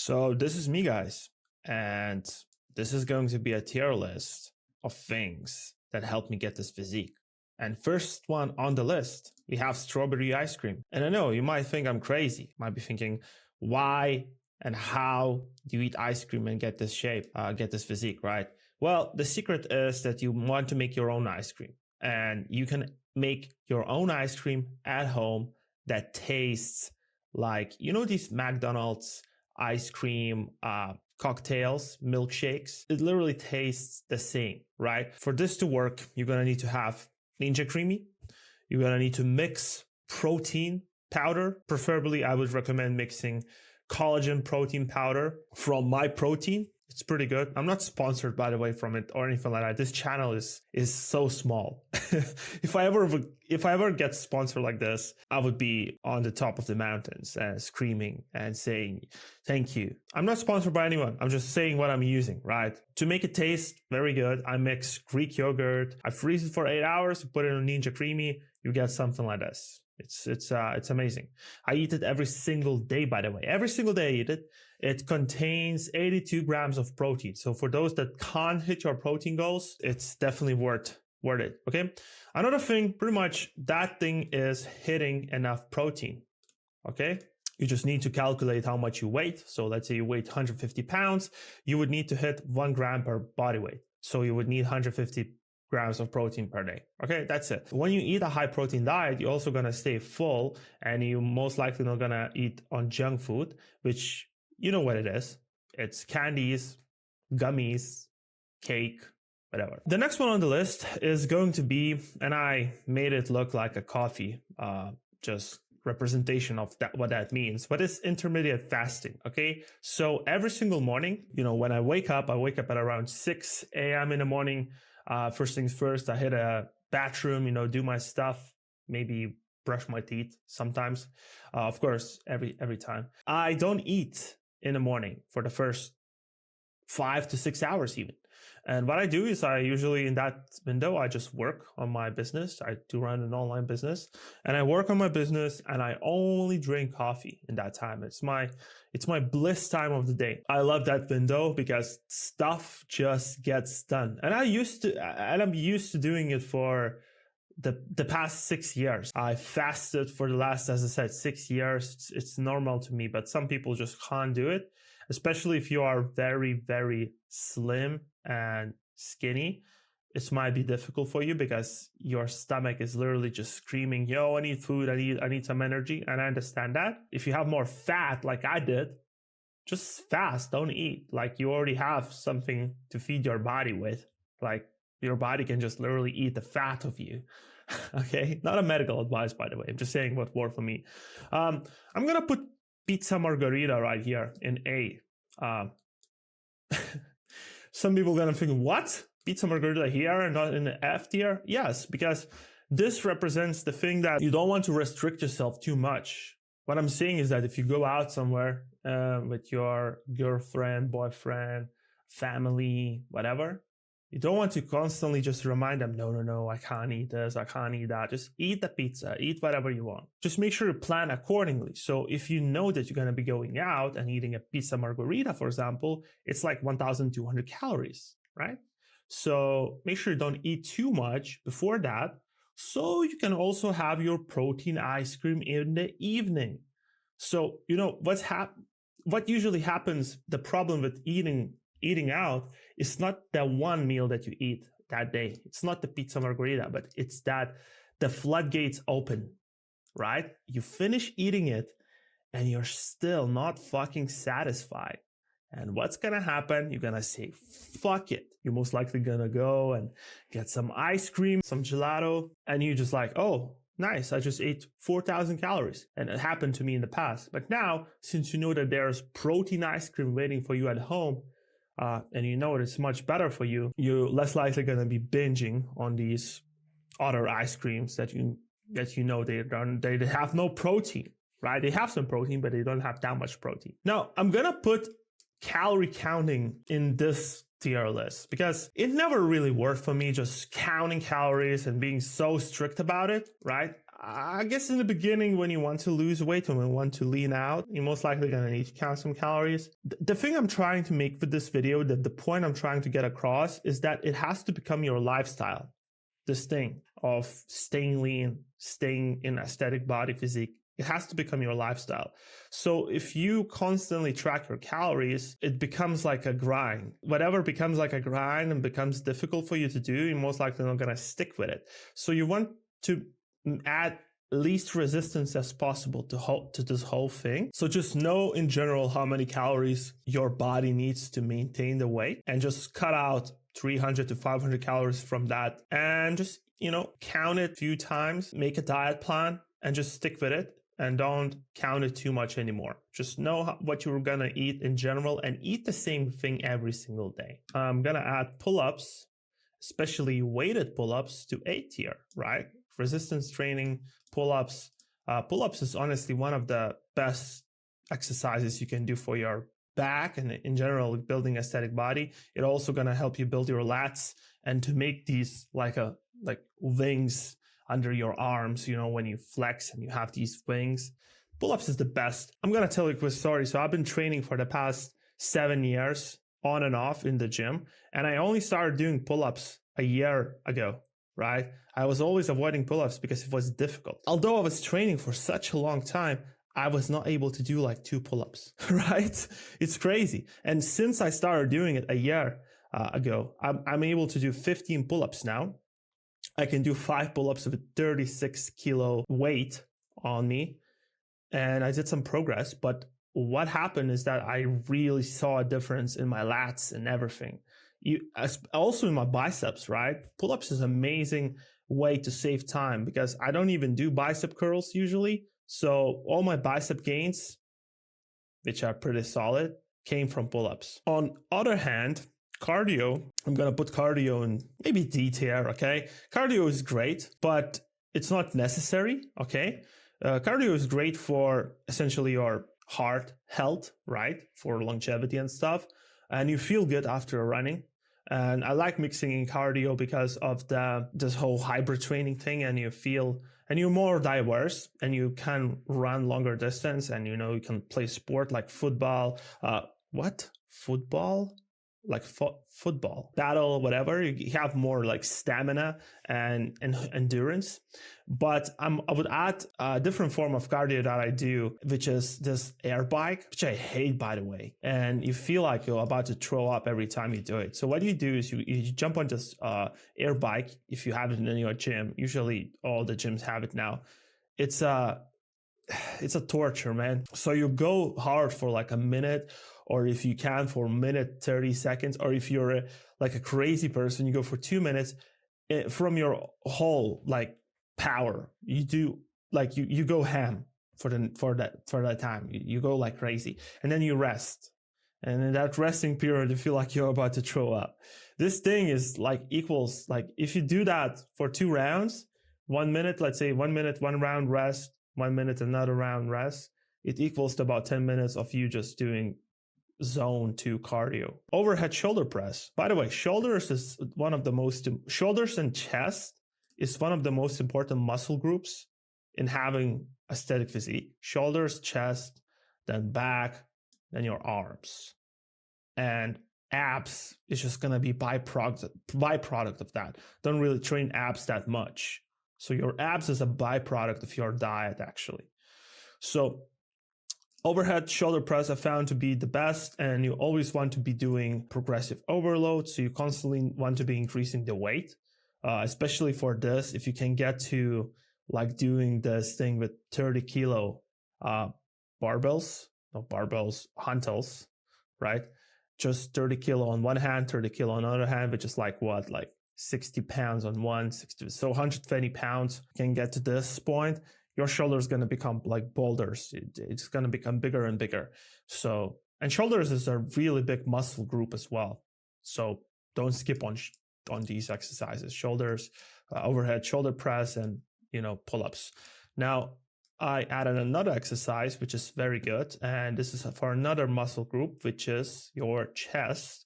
So this is me, guys, and this is going to be a tier list of things that helped me get this physique. And first one on the list, we have strawberry ice cream. And I know you might think I'm crazy. You might be thinking, why and how do you eat ice cream and get this shape, get this physique, right? Well, the secret is that you want to make your own ice cream, and you can make your own ice cream at home that tastes like, you know, these McDonald's ice cream cocktails, milkshakes. It literally tastes the same, right? For this to work, you're gonna need to have Ninja Creamy. You're gonna need to mix protein powder. Preferably, I would recommend mixing collagen protein powder from My Protein. It's pretty good. I'm not sponsored, by the way, from it or anything like that. This channel is so small. If I ever get sponsored like this, I would be on the top of the mountains and screaming and saying, thank you. I'm not sponsored by anyone. I'm just saying what I'm using, right? To make it taste very good, I mix Greek yogurt. I freeze it for 8 hours, put it in Ninja Creamy. You get something like this. It's amazing. I eat it every single day, by the way. Every single day I eat it. It contains 82 grams of protein. So for those that can't hit your protein goals, it's definitely worth it. Okay. Another thing, pretty much that thing is hitting enough protein. Okay. You just need to calculate how much you weigh. So let's say you weigh 150 pounds, you would need to hit 1 gram per body weight. So you would need 150 grams of protein per day. Okay, that's it. When you eat a high protein diet, you're also gonna stay full, and you most likely not gonna eat on junk food, which you know what it is. It's candies, gummies, cake, whatever. The next one on the list is going to be, and I made it look like a coffee, just representation of that, what that means, but it's intermittent fasting. Okay, so every single morning, you know, when I wake up at around 6 a.m. in the morning. First things first, I hit a bathroom, you know, do my stuff, maybe brush my teeth sometimes. Of course, every time. I don't eat in the morning for the first 5 to 6 hours even. And what I do is I usually in that window, I just work on my business. I do run an online business, and I work on my business, and I only drink coffee in that time. It's my bliss time of the day. I love that window because stuff just gets done. And I'm used to doing it for the past 6 years. I fasted for the last, as I said, 6 years. It's normal to me, but some people just can't do it, especially if you are very, very slim and skinny. It might be difficult for you because your stomach is literally just screaming, yo, I need food, I need some energy. And I understand that. If you have more fat like I did, just fast, don't eat. Like you already have something to feed your body with. Like your body can just literally eat the fat of you. Okay, not a medical advice, by the way. I'm just saying what worked for me. I'm gonna put pizza margarita right here in A. Some people are gonna think, what? Pizza margarita here and not in the F tier? Yes, because this represents the thing that you don't want to restrict yourself too much. What I'm saying is that if you go out somewhere with your girlfriend, boyfriend, family, whatever, you don't want to constantly just remind them, no, I can't eat this, I can't eat that. Just eat the pizza, eat whatever you want. Just make sure to plan accordingly. So if you know that you're going to be going out and eating a pizza margarita, for example, it's like 1,200 calories, right? So make sure you don't eat too much before that. So you can also have your protein ice cream in the evening. So, you know, what usually happens, the problem with eating out is not that one meal that you eat that day. It's not the pizza margarita, but it's that the floodgates open, right? You finish eating it and you're still not fucking satisfied. And what's gonna happen? You're gonna say, fuck it. You're most likely gonna go and get some ice cream, some gelato, and you're just like, oh, nice, I just ate 4,000 calories. And it happened to me in the past. But now, since you know that there's protein ice cream waiting for you at home, and you know it's much better for you, you're less likely going to be binging on these other ice creams that you know they have no protein, right? They have some protein, but they don't have that much protein. Now, I'm going to put calorie counting in this tier list because it never really worked for me, just counting calories and being so strict about it, right? I guess in the beginning, when you want to lose weight and when you want to lean out, you're most likely going to need to count some calories. The thing I'm trying to make with this video, the point I'm trying to get across is that it has to become your lifestyle. This thing of staying lean, staying in aesthetic body physique, it has to become your lifestyle. So if you constantly track your calories, it becomes like a grind. Whatever becomes like a grind and becomes difficult for you to do, you're most likely not going to stick with it. So you want to add least resistance as possible to this whole thing. So just know in general how many calories your body needs to maintain the weight, and just cut out 300 to 500 calories from that, and just, count it a few times, make a diet plan and just stick with it, and don't count it too much anymore. Just know what you're gonna eat in general and eat the same thing every single day. I'm gonna add pull-ups, especially weighted pull-ups, to A tier, right? Resistance training, pull-ups. Pull-ups is honestly one of the best exercises you can do for your back and in general building aesthetic body. It also gonna help you build your lats and to make these like wings under your arms, when you flex and you have these wings. Pull-ups is the best. I'm gonna tell you a quick story. So I've been training for the past 7 years on and off in the gym, and I only started doing pull-ups a year ago, right? I was always avoiding pull-ups because it was difficult. Although I was training for such a long time, I was not able to do like 2 pull-ups, right? It's crazy. And since I started doing it a year ago, I'm able to do 15 pull-ups now. I can do 5 pull-ups with 36 kilo weight on me. And I did some progress, but what happened is that I really saw a difference in my lats and everything. Also in my biceps, right? Pull-ups is an amazing way to save time because I don't even do bicep curls usually. So all my bicep gains, which are pretty solid, came from pull-ups. On other hand, cardio, I'm going to put cardio in maybe D tier, okay? Cardio is great, but it's not necessary, okay? Cardio is great for essentially your heart health, right? For longevity and stuff. And you feel good after running. And I like mixing in cardio because of this whole hybrid training thing, and you're more diverse and you can run longer distance, and you can play sport like football. Football? Like football, battle, whatever. You have more like stamina and endurance. But I would add a different form of cardio that I do, which is this air bike, which I hate, by the way. And you feel like you're about to throw up every time you do it. So what you do is you jump on this air bike if you have it in your gym. Usually all the gyms have it now. It's a torture, man. So you go hard for like a minute, or if you can for a minute, 30 seconds, or if you're like a crazy person, you go for 2 minutes from your whole like power. You do like, you go ham for that time. You go like crazy, and then you rest. And in that resting period, you feel like you're about to throw up. This thing is like equals, like if you do that for 2 rounds, 1 minute, let's say 1 minute, 1 round rest, 1 minute, another round rest, it equals to about 10 minutes of you just doing zone 2 cardio. Overhead shoulder press. By the way, shoulders and chest is one of the most important muscle groups in having aesthetic physique. Shoulders, chest, then back, then your arms. And abs is just gonna be byproduct of that. Don't really train abs that much. So your abs is a byproduct of your diet, actually. So overhead shoulder press I found to be the best, and you always want to be doing progressive overload. So you constantly want to be increasing the weight, especially for this. If you can get to like doing this thing with 30 kilo barbells, huntels, right? Just 30 kilo on one hand, 30 kilo on the other hand, which is like 60 pounds on one, 60, so 120 pounds can get to this point. Your shoulder is going to become like boulders. It's going to become bigger and bigger. So, and shoulders is a really big muscle group as well. So don't skip on these exercises. Shoulders, overhead shoulder press, and pull-ups. Now I added another exercise which is very good, and this is for another muscle group, which is your chest,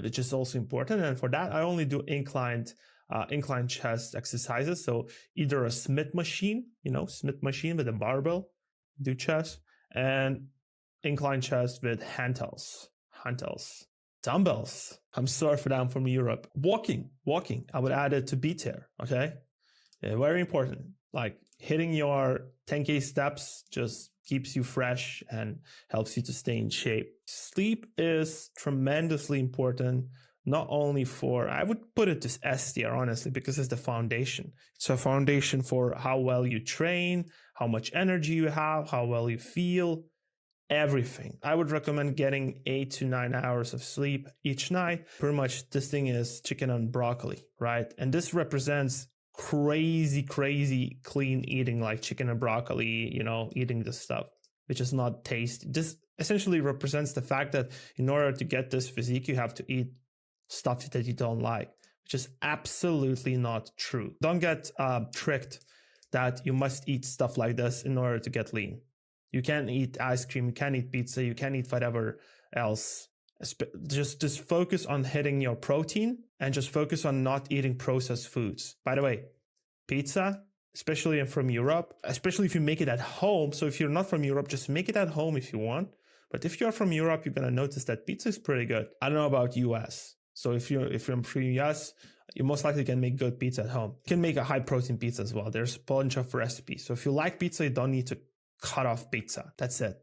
which is also important. And for that I only do inclined incline chest exercises. So either a Smith machine, Smith machine with a barbell, do chest, and incline chest with handles, dumbbells. I'm sorry for that, I'm from Europe. Walking. I would add it to beat here, okay? Yeah, very important. Like hitting your 10K steps just keeps you fresh and helps you to stay in shape. Sleep is tremendously important, not only for, I would put it to S tier, honestly, because it's the foundation. It's a foundation for how well you train, how much energy you have, how well you feel, everything. I would recommend getting 8 to 9 hours of sleep each night. Pretty much this thing is chicken and broccoli, right? And this represents crazy clean eating, like chicken and broccoli, eating this stuff, which is not tasty. This essentially represents the fact that in order to get this physique, you have to eat stuff that you don't like, which is absolutely not true. Don't get tricked that you must eat stuff like this in order to get lean. You can't eat ice cream, you can't eat pizza, you can't eat whatever else. Just focus on hitting your protein and just focus on not eating processed foods. By the way, pizza, especially from Europe, especially if you make it at home. So if you're not from Europe, just make it at home if you want. But if you're from Europe, you're going to notice that pizza is pretty good. I don't know about US. So if you're from US, you most likely can make good pizza at home. You can make a high protein pizza as well. There's a bunch of recipes. So if you like pizza, you don't need to cut off pizza. That's it.